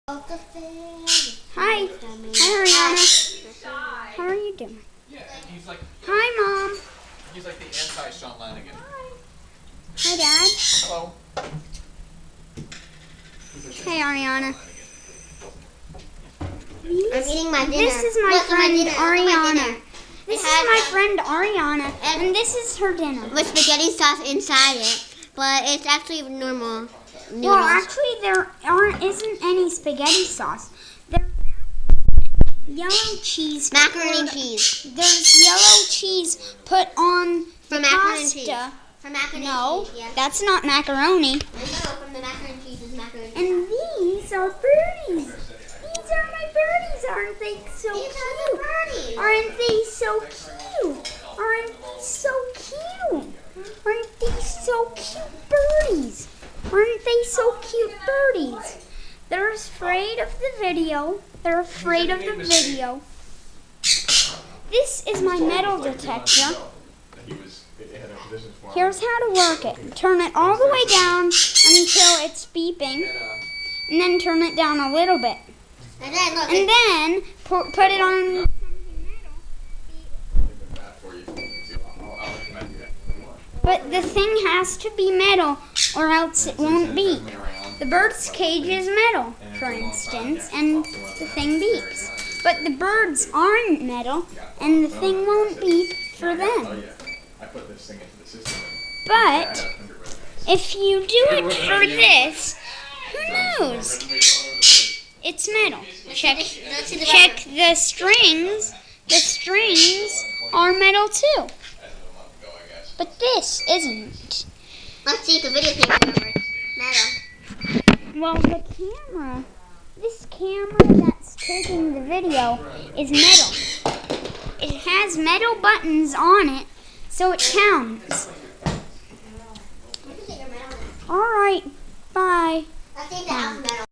Hi. Hi, Aryana. how are you doing? Yeah, and he's like, Hi, Mom. he's like the anti-Sean Lanigan. Hi, Dad. Hello. Hey, Aryana. I'm eating my dinner. This is my friend Aryana. This is my friend Aryana, and this is her dinner. With spaghetti sauce inside it, but it's actually normal noodles. Well, actually, there isn't any spaghetti sauce. There's yellow cheese. Macaroni and cheese. There's yellow cheese put on From the macaroni and cheese. pasta. From macaroni No, and cheese, yes. that's not macaroni. I know, from the macaroni and cheese is macaroni and cheese. And these are birdies. These are my birdies. Aren't they so These cute? are the birdies. Aren't they so cute? Aren't they so cute? Aren't these so cute birdies? Aren't they so cute birdies? They're afraid of the video. They're afraid of the video. This is my metal detector. Here's how to work it. Turn it all the way down until it's beeping, and then turn it down a little bit. And then, look. And then put it on something metal. But the thing has to be metal, or else it won't beep. The bird's cage is metal, for instance, and the thing beeps. But the birds aren't metal, and the thing won't beep for them. But if you do it for this, who knows? It's metal. Check the strings. The strings are metal too. But this isn't. Let's see if the video camera remembers. Metal. Well, the camera, this camera that's taking the video is metal. It has metal buttons on it, so it counts. I think your metal is. All right, bye. I think the house metal.